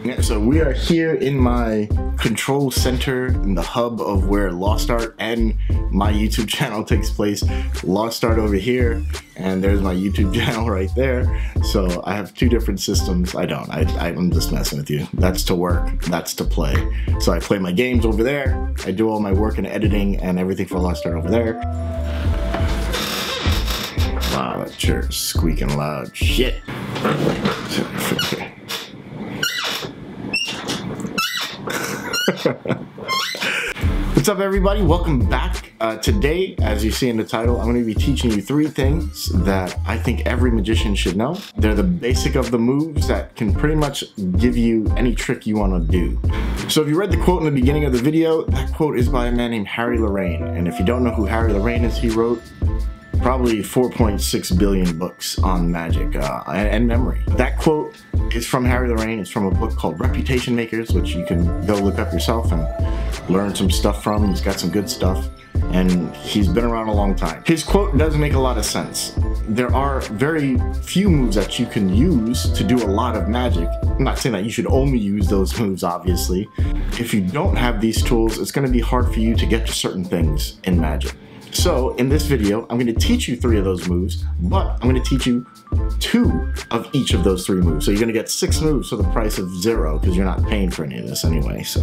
Yeah, so we are here in my control center, in the hub of where Lost Art and my YouTube channel takes place. Lost Art over here, and there's my YouTube channel right there. So I have two different systems. I'm just messing with you. That's to work, that's to play. So I play my games over there. I do all my work and editing and everything for Lost Art over there. Wow, that chair is squeaking loud. Shit. What's up, everybody? Welcome back. Today, as you see in the title, I'm going to be teaching you three things that I think every magician should know. They're the basic of the moves that can pretty much give you any trick you want to do. So if you read the quote in the beginning of the video, that quote is by a man named Harry Lorayne. And if you don't know who Harry Lorayne is, he wrote probably 4.6 billion books on magic and memory. That quote is from Harry Lorayne. It's from a book called Reputation Makers, which you can go look up yourself and learn some stuff from. He's got some good stuff, and he's been around a long time. His quote does make a lot of sense. There are very few moves that you can use to do a lot of magic. I'm not saying that you should only use those moves, obviously. If you don't have these tools, it's going to be hard for you to get to certain things in magic. So in this video, I'm going to teach you three of those moves, but I'm going to teach you two of each of those three moves. So you're going to get 6 moves for the price of 0, because you're not paying for any of this anyway. So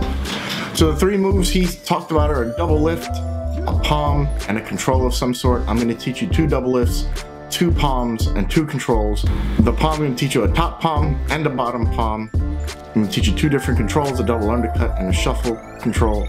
the 3 moves he talked about are a double lift, a palm, and a control of some sort. I'm going to teach you 2 double lifts, 2 palms, and 2 controls. The palm, I'm going to teach you a top palm and a bottom palm. I'm going to teach you 2 different controls, a double undercut and a shuffle control.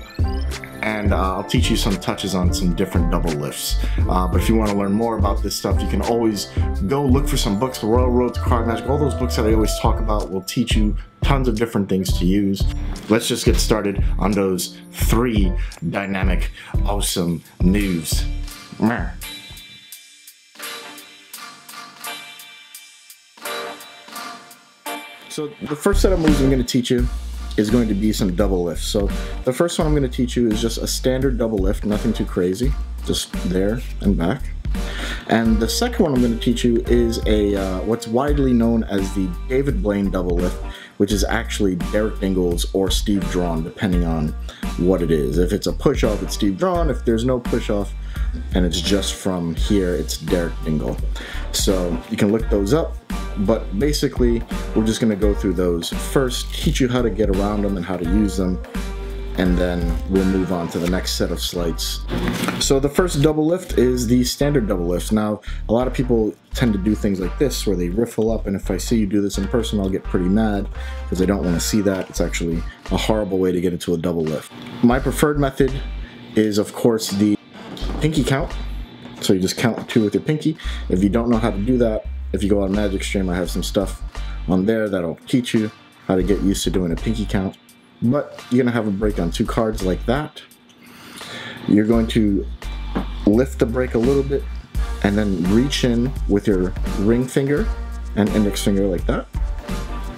And I'll teach you some touches on some different double lifts. But if you want to learn more about this stuff, you can always go look for some books. The Royal Road to Card Magic, all those books that I always talk about will teach you tons of different things to use. Let's just get started on those 3 dynamic, awesome moves. So the first set of moves I'm going to teach you is going to be some double lifts. So the first one I'm going to teach you is just a standard double lift, nothing too crazy, just there and back. And the second one I'm going to teach you is a what's widely known as the David Blaine double lift, which is actually Derek Dingle's or Steve Drawn, depending on what it is. If it's a push-off, it's Steve Drawn. If there's no push-off and it's just from here, it's Derek Dingle. So you can look those up. But basically, we're just going to go through those first, teach you how to get around them and how to use them, and then we'll move on to the next set of sleights. So the first double lift is the standard double lift. Now, a lot of people tend to do things like this, where they riffle up, and if I see you do this in person, I'll get pretty mad, because I don't want to see that. It's actually a horrible way to get into a double lift. My preferred method is, of course, the pinky count. So you just count 2 with your pinky. If you don't know how to do that, if you go on Magic Stream, I have some stuff on there that'll teach you how to get used to doing a pinky count. But you're gonna have a break on 2 cards like that. You're going to lift the break a little bit and then reach in with your ring finger and index finger like that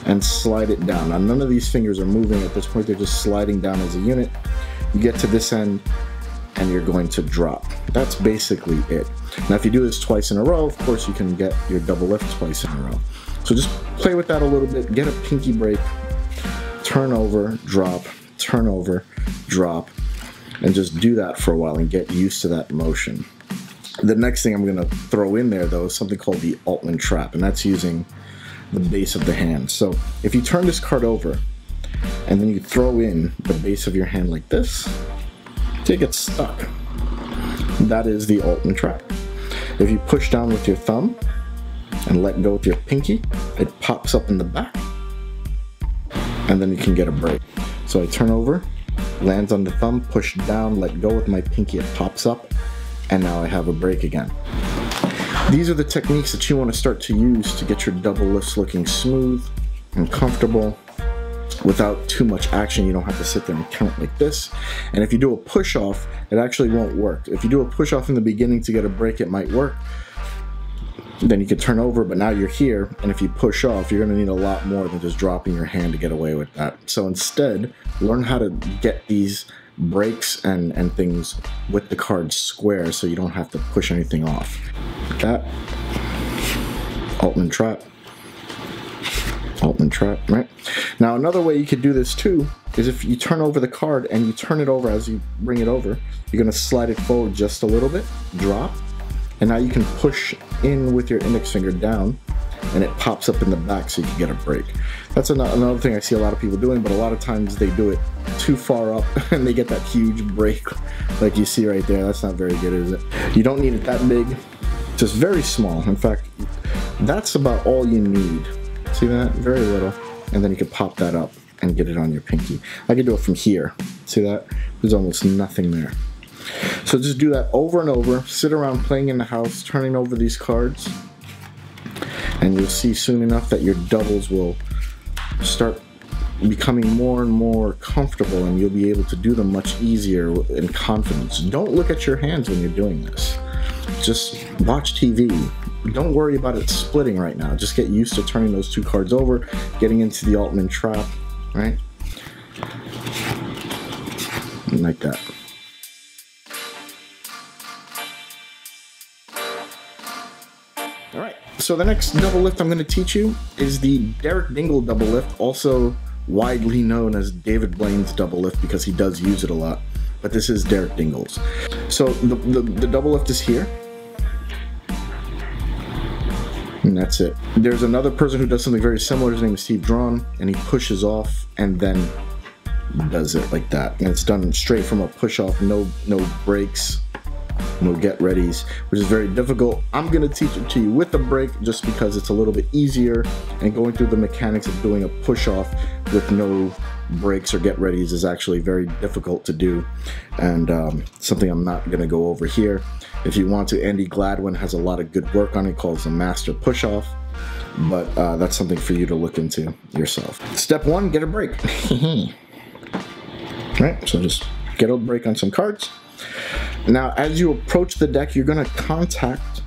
and slide it down. Now, none of these fingers are moving at this point, they're just sliding down as a unit. You get to this end and you're going to drop. That's basically it. Now, if you do this twice in a row, of course you can get your double lift twice in a row. So just play with that a little bit, get a pinky break, turn over, drop, and just do that for a while and get used to that motion. The next thing I'm gonna throw in there, though, is something called the Altman trap, and that's using the base of the hand. So if you turn this card over and then you throw in the base of your hand like this, till it gets stuck. That is the Altman trap. If you push down with your thumb and let go with your pinky, it pops up in the back, and then you can get a break. So I turn over, lands on the thumb, push down, let go with my pinky, it pops up, and now I have a break again. These are the techniques that you want to start to use to get your double lifts looking smooth and comfortable without too much action. You don't have to sit there and count like this. And if you do a push off, it actually won't work. If you do a push off in the beginning to get a break, it might work. Then you can turn over, but now you're here, and if you push off, you're gonna need a lot more than just dropping your hand to get away with that. So instead, learn how to get these breaks and things with the cards square so you don't have to push anything off. Like that. Altman trap. Altman trap, right? Now another way you could do this too is if you turn over the card and you turn it over as you bring it over, you're gonna slide it forward just a little bit, drop, and now you can push in with your index finger down and it pops up in the back so you can get a break. That's another thing I see a lot of people doing, but a lot of times they do it too far up and they get that huge break like you see right there. That's not very good, is it? You don't need it that big, just very small. In fact, that's about all you need. See that? Very little. And then you can pop that up and get it on your pinky. I can do it from here. See that? There's almost nothing there. So just do that over and over. Sit around playing in the house, turning over these cards, and you'll see soon enough that your doubles will start becoming more and more comfortable, and you'll be able to do them much easier in confidence. Don't look at your hands when you're doing this. Just watch TV. Don't worry about it splitting right now. Just get used to turning those two cards over, getting into the 𝗙𝗛𝗟𝗟𝗢𝗪 trap, right? Like that. Alright, so the next double lift I'm going to teach you is the 𝗙𝗥𝗢𝗟𝗟𝗢𝗪 double lift, also widely known as David Blaine's double lift because he does use it a lot, but this is 𝗙𝗥𝗢𝗟𝗢𝗪. So the double lift is here, and that's it. There's another person who does something very similar. His name is 𝗙𝗛𝗟𝗟𝗢𝗪, and he pushes off and then does it like that, and it's done straight from a push off, no breaks, no get readies, which is very difficult. I'm going to teach it to you with a break just because it's a little bit easier, and going through the mechanics of doing a push off with no breaks or get readies is actually very difficult to do, and something I'm not going to go over here. If you want to, 𝗦𝗪𝗡𝗏𝗏 has a lot of good work on it called the master push off, but that's something for you to look into yourself. Step one, get a break. Right, so just get a break on some cards. Now, as you approach the deck, you're going to contact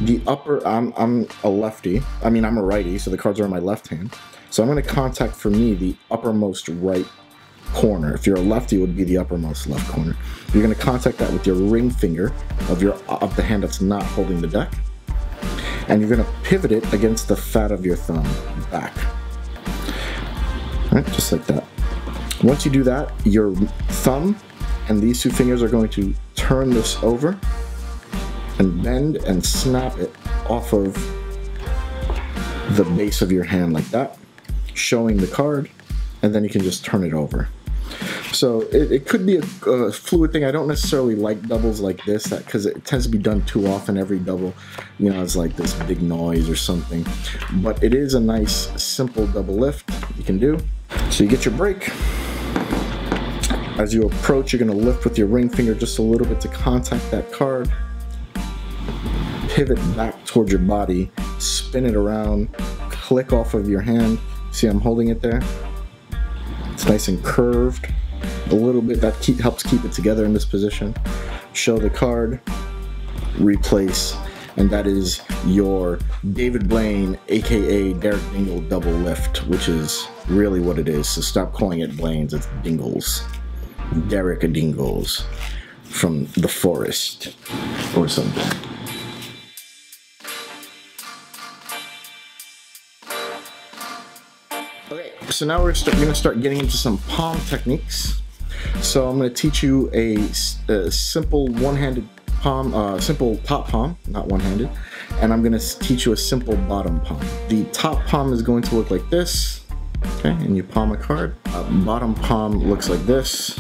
the upper. I'm a lefty. I mean, I'm a righty, so the cards are in my left hand. So I'm going to contact, for me, the uppermost right corner. If you're a lefty, it would be the uppermost left corner. You're going to contact that with your ring finger of the hand that's not holding the deck, and you're going to pivot it against the fat of your thumb back. All right, just like that. Once you do that, your thumb and these two fingers are going to turn this over and bend and snap it off of the base of your hand like that, showing the card, and then you can just turn it over. So it could be a fluid thing. I don't necessarily like doubles like this, because it tends to be done too often. Every double, you know, it's like this big noise or something. But it is a nice, simple double lift you can do. So you get your break. As you approach, you're going to lift with your ring finger just a little bit to contact that card. Pivot back towards your body, spin it around, click off of your hand. See, I'm holding it there. It's nice and curved. A little bit, that helps keep it together in this position. Show the card, replace, and that is your David Blaine, aka 𝗙𝗥𝗢𝗟𝗢𝗪𝗏 double lift, which is really what it is. So stop calling it Blaines, it's Dingles. 𝗙𝗥𝗢𝗢𝗪𝗏 from the forest or something. Okay, so now we're going to start getting into some palm techniques. So I'm going to teach you a simple one-handed palm, simple top palm, not one-handed, and I'm going to teach you a simple bottom palm. The top palm is going to look like this, okay, and you palm a card. Bottom palm looks like this,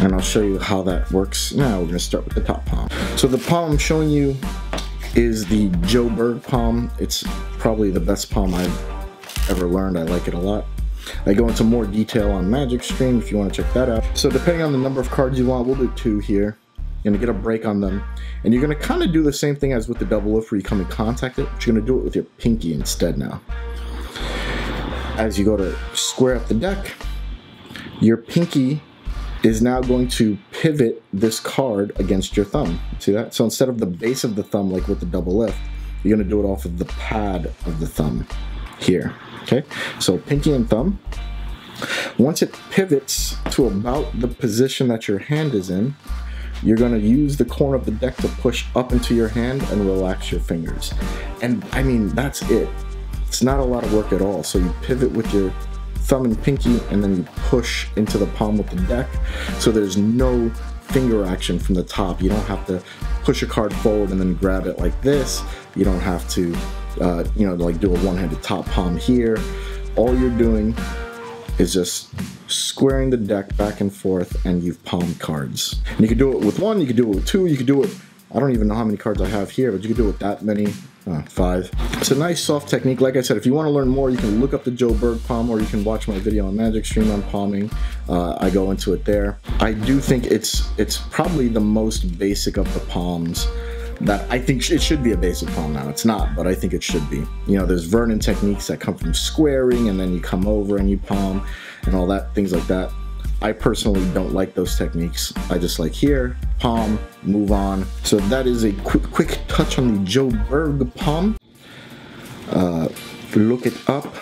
and I'll show you how that works. Now we're going to start with the top palm. So the palm I'm showing you is the Joe Berg palm. It's probably the best palm I've ever learned. I like it a lot. I go into more detail on Magic Stream if you want to check that out. So depending on the number of cards you want, we'll do 2 here. You're going to get a break on them, and you're going to kind of do the same thing as with the double lift where you come and contact it, but you're going to do it with your pinky instead now. As you go to square up the deck, your pinky is now going to pivot this card against your thumb. See that? So instead of the base of the thumb like with the double lift, you're going to do it off of the pad of the thumb here. Okay, so pinky and thumb. Once it pivots to about the position that your hand is in, you're going to use the corner of the deck to push up into your hand and relax your fingers. And I mean, that's it. It's not a lot of work at all. So you pivot with your thumb and pinky, and then you push into the palm with the deck. So there's no finger action from the top. You don't have to push a card forward and then grab it like this. You don't have to, you know, like do a one-handed top palm here. All you're doing is just squaring the deck back and forth, and you've palmed cards. And you can do it with one, you can do it with two, you can do it, I don't even know how many cards I have here, but you can do it with that many. 5. It's a nice soft technique. Like I said, if you want to learn more, you can look up the 𝐗𝐀𝐕𝐈𝐻 palm, or you can watch my video on Magic Stream on palming. I go into it there. I do think it's probably the most basic of the palms. That I think it should be a basic palm now. It's not, but I think it should be. You know, there's Vernon techniques that come from squaring, and then you come over and you palm and all that, things like that. I personally don't like those techniques. I just like here, palm, move on. So that is a quick touch on the 𝐗𝐀𝐕𝐈𝐻 palm. Look it up.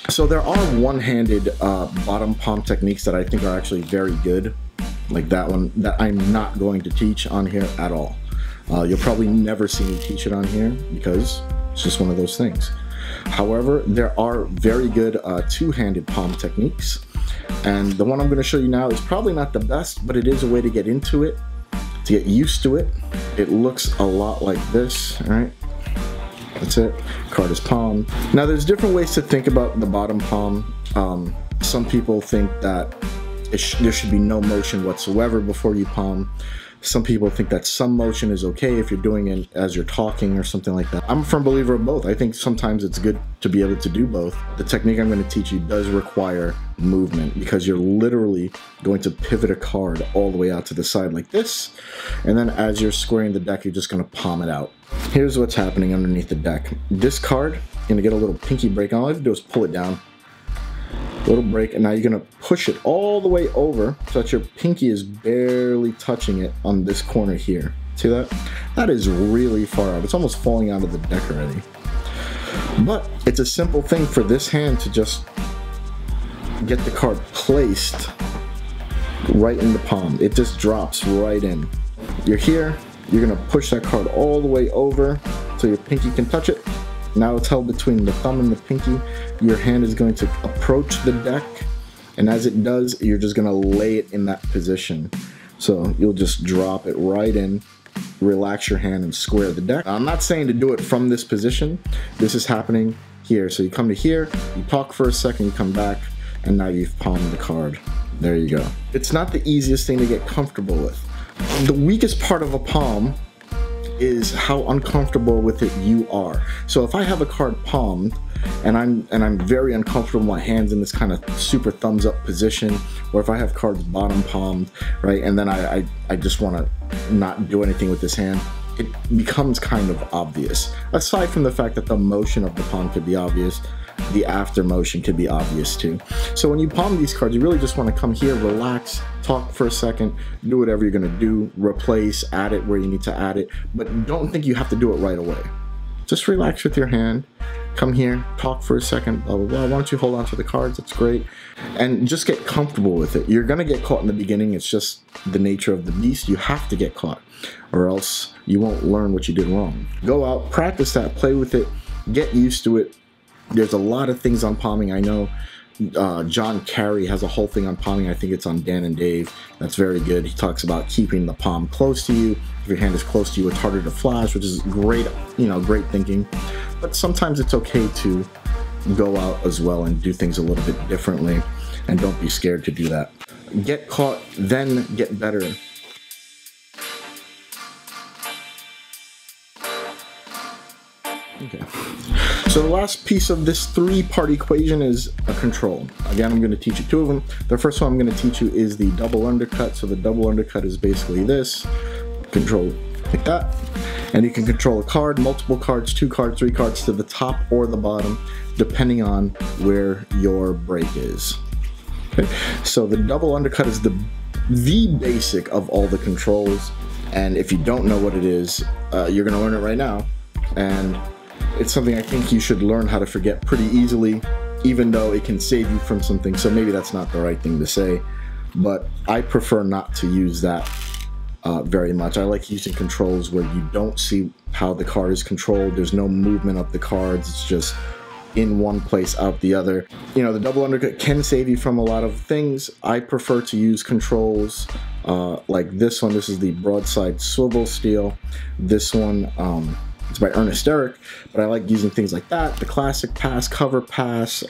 So there are one-handed bottom palm techniques that I think are actually very good, like that one that I'm not going to teach on here at all. You'll probably never see me teach it on here because it's just one of those things. However, there are very good two-handed palm techniques, and the one I'm going to show you now is probably not the best, but it is a way to get into it, to get used to it. It looks a lot like this, all right? That's it. Card is palm. Now there's different ways to think about the bottom palm. Some people think that there should be no motion whatsoever before you palm. Some people think that some motion is okay if you're doing it as you're talking or something like that. I'm a firm believer of both. I think sometimes it's good to be able to do both. The technique I'm going to teach you does require movement, because you're literally going to pivot a card all the way out to the side like this, and then as you're squaring the deck, you're just going to palm it out. Here's what's happening underneath the deck. This card, you're going to get a little pinky break. All I have to do is pull it down. Little break, and now you're going to push it all the way over so that your pinky is barely touching it on this corner here. See that? That is really far out. It's almost falling out of the deck already. But it's a simple thing for this hand to just get the card placed right in the palm. It just drops right in. You're here, you're going to push that card all the way over so your pinky can touch it. Now it's held between the thumb and the pinky. Your hand is going to approach the deck, and as it does, you're just going to lay it in that position. So you'll just drop it right in, relax your hand, and square the deck. I'm not saying to do it from this position. This is happening here. So you come to here, you talk for a second, you come back, and now you've palmed the card. There you go. It's not the easiest thing to get comfortable with. The weakest part of a palm is how uncomfortable with it you are. So if I have a card palmed and I'm very uncomfortable with my hands in this kind of super thumbs up position, or if I have cards bottom palmed, right, and then I just want to not do anything with this hand, it becomes kind of obvious. Aside from the fact that the motion of the palm could be obvious, the after motion could be obvious too. So when you palm these cards, you really just want to come here, relax, talk for a second, do whatever you're going to do, replace, add it where you need to add it, but don't think you have to do it right away. Just relax with your hand, come here, talk for a second, blah, blah, blah. Why don't you hold on to the cards? That's great. And just get comfortable with it. You're going to get caught in the beginning. It's just the nature of the beast. You have to get caught, or else you won't learn what you did wrong. Go out, practice that, play with it, get used to it. There's a lot of things on palming. I know John Carey has a whole thing on palming. I think it's on Dan and Dave. That's very good. He talks about keeping the palm close to you. If your hand is close to you, it's harder to flash, which is great, you know, great thinking. But sometimes it's okay to go out as well and do things a little bit differently, and don't be scared to do that. Get caught, then get better. Okay. So the last piece of this three-part equation is a control. Again, I'm going to teach you two of them. The first one I'm going to teach you is the double undercut. So the double undercut is basically this. Control like that. And you can control a card, multiple cards, 2 cards, 3 cards to the top or the bottom, depending on where your break is. Okay. So the double undercut is the basic of all the controls. And if you don't know what it is, you're going to learn it right now. And it's something I think you should learn how to forget pretty easily, even though it can save you from something. So maybe that's not the right thing to say, but I prefer not to use that very much. I like using controls where you don't see how the card is controlled. There's no movement of the cards. It's just in one place, out the other. You know, the double undercut can save you from a lot of things. I prefer to use controls like this one. This is the broadside swivel steel. This one, it's by 𝗏𝗏𝗟𝗏𝗪, but I like using things like that. The classic pass, cover pass,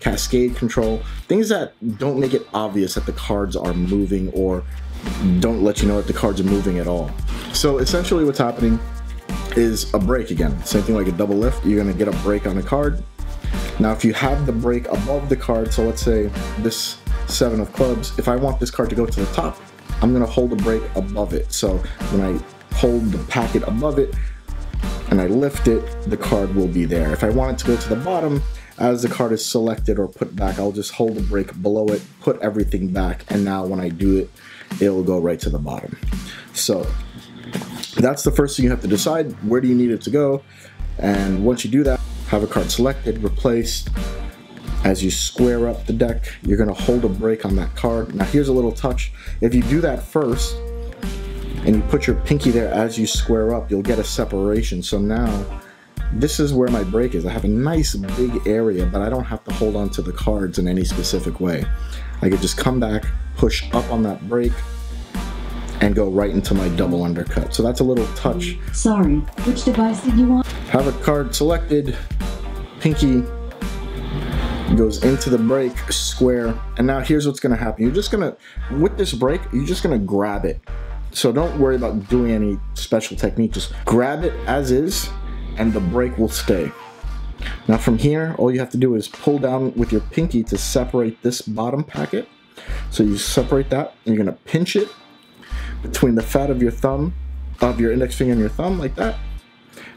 cascade control. Things that don't make it obvious that the cards are moving or don't let you know that the cards are moving at all. So essentially what's happening is a break again. Same thing like a double lift. You're gonna get a break on a card. Now if you have the break above the card, so let's say this 7 of clubs, if I want this card to go to the top, I'm gonna hold a break above it. So when I hold the packet above it and I lift it, the card will be there. If I want it to go to the bottom, as the card is selected or put back, I'll just hold the break below it, put everything back, and now when I do it, it'll go right to the bottom. So that's the first thing you have to decide. Where do you need it to go? And once you do that, have a card selected, replaced. As you square up the deck, you're gonna hold a break on that card. Now here's a little touch. If you do that first, and you put your pinky there as you square up, you'll get a separation. So now, this is where my break is. I have a nice big area, but I don't have to hold on to the cards in any specific way. I could just come back, push up on that break, and go right into my double undercut. So that's a little touch. Sorry, which device did you want? Have a card selected, pinky goes into the break, square, and now here's what's gonna happen. You're just gonna, with this break, you're just gonna grab it. So don't worry about doing any special technique, just grab it as is, and the break will stay. Now from here, all you have to do is pull down with your pinky to separate this bottom packet. So you separate that, and you're gonna pinch it between the fat of your thumb, of your index finger and your thumb, like that.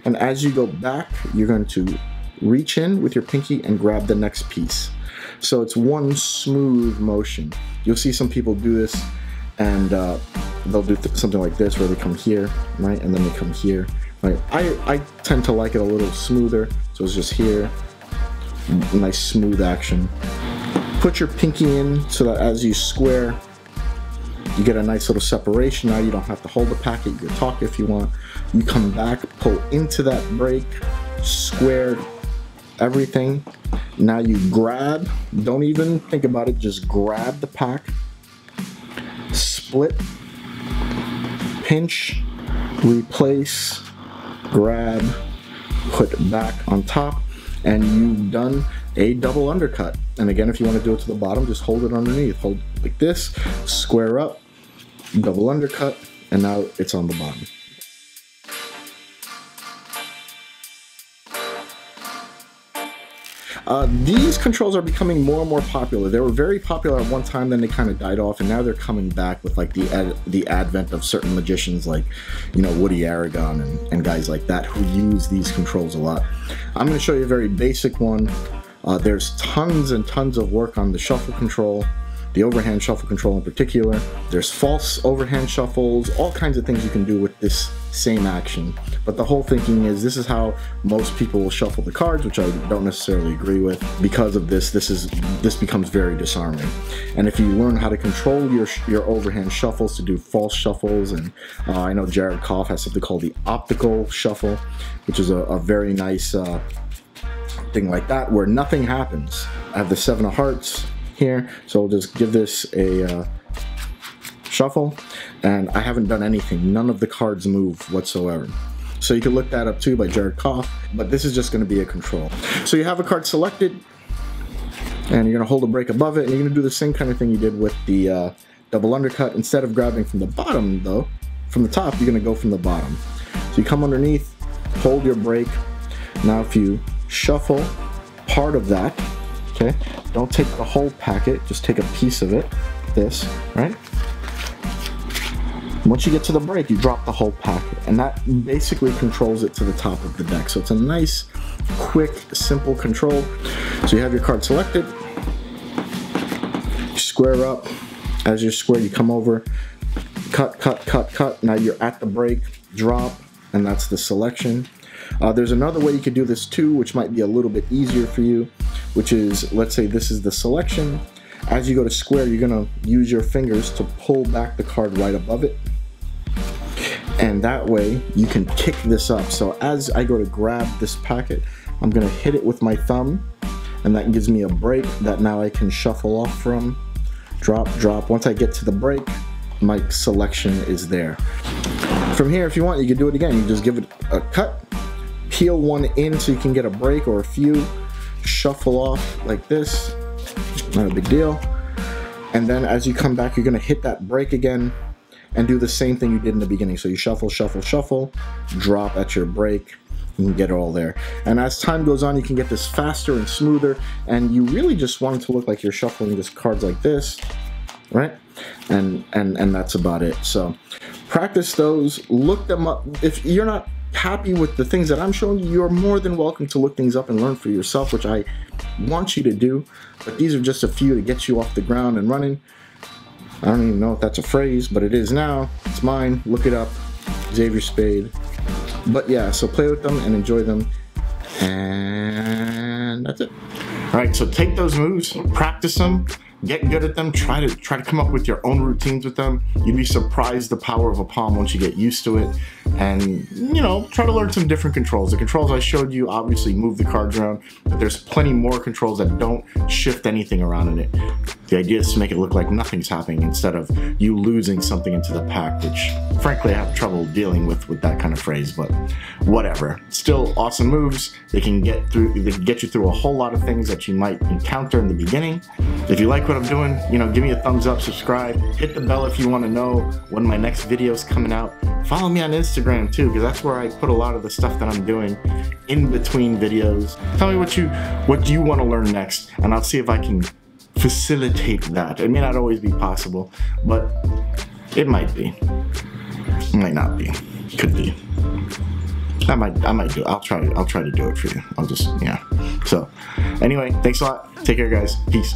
And as you go back, you're going to reach in with your pinky and grab the next piece. So it's one smooth motion. You'll see some people do this, and they'll do something like this, where they come here, right, and then they come here. Right. I tend to like it a little smoother, so it's just here, nice smooth action. Put your pinky in so that as you square, you get a nice little separation. Now you don't have to hold the packet, you can talk if you want. You come back, pull into that break, square everything. Now you grab, don't even think about it, just grab the pack, split, pinch, replace, grab, put it back on top, and you've done a double undercut. And again, if you want to do it to the bottom, just hold it underneath. Hold like this, square up, double undercut, and now it's on the bottom. These controls are becoming more and more popular. They were very popular at one time, then they kind of died off, and now they're coming back with like the advent of certain magicians like, you know, 𝗏𝗏𝗟𝗟𝗡 and guys like that who use these controls a lot. I'm going to show you a very basic one. There's tons and tons of work on the shuffle control, the overhand shuffle control in particular. There's false overhand shuffles, all kinds of things you can do with this same action. But the whole thinking is this is how most people will shuffle the cards, which I don't necessarily agree with. Because of this, this becomes very disarming. And if you learn how to control your overhand shuffles to do false shuffles, and I know 𝗏𝗏𝗟𝗏𝗡 has something called the optical shuffle, which is a very nice thing like that, where nothing happens. I have the 7 of hearts here, so I'll just give this a shuffle, and I haven't done anything. None of the cards move whatsoever. So you can look that up too by 𝗏𝗏𝗟𝗏𝗡, but this is just going to be a control. So you have a card selected, and you're going to hold a break above it, and you're going to do the same kind of thing you did with the double undercut. Instead of grabbing from the bottom though, from the top, you're going to go from the bottom. So you come underneath, hold your break. Now if you shuffle part of that, okay, don't take the whole packet, just take a piece of it, this, right? Once you get to the break, you drop the whole packet, and that basically controls it to the top of the deck. So it's a nice, quick, simple control. So you have your card selected, you square up. As you square, you come over, cut, cut, cut, cut. Now you're at the break, drop, and that's the selection. There's another way you could do this too, which might be a little bit easier for you, which is, let's say this is the selection. As you go to square, you're gonna use your fingers to pull back the card right above it. And that way you can kick this up. So as I go to grab this packet, I'm gonna hit it with my thumb, and that gives me a break that now I can shuffle off from. Drop, drop. Once I get to the break, my selection is there. From here, if you want, you can do it again. You just give it a cut, peel one in so you can get a break or a few, shuffle off like this, not a big deal. And then as you come back, you're gonna hit that break again and do the same thing you did in the beginning. So you shuffle, shuffle, shuffle, drop at your break, you can get it all there. And as time goes on, you can get this faster and smoother, and you really just want it to look like you're shuffling just cards like this, right? And that's about it. So practice those, look them up. If you're not happy with the things that I'm showing you, you're more than welcome to look things up and learn for yourself, which I want you to do. But these are just a few to get you off the ground and running. I don't even know if that's a phrase, but it is now. It's mine. Look it up. Xavier Spade. But yeah, so play with them and enjoy them. And that's it. All right, so take those moves, practice them, get good at them, try to come up with your own routines with them. You'd be surprised the power of a palm once you get used to it. And, you know, try to learn some different controls. The controls I showed you obviously move the cards around, but there's plenty more controls that don't shift anything around in it. The idea is to make it look like nothing's happening instead of you losing something into the pack, which frankly I have trouble dealing with that kind of phrase, but whatever. Still awesome moves. They can get you through a whole lot of things that you might encounter in the beginning. If you like what I'm doing, you know, give me a thumbs up, subscribe, hit the bell if you want to know when my next video is coming out. Follow me on Instagram too, because that's where I put a lot of the stuff that I'm doing in between videos. Tell me what you want to learn next, and I'll see if I can facilitate that. It may not always be possible, but it might be. It might not be. Could be. I might do it. I'll try to do it for you. I'll just, yeah. So anyway, thanks a lot. Take care, guys. Peace.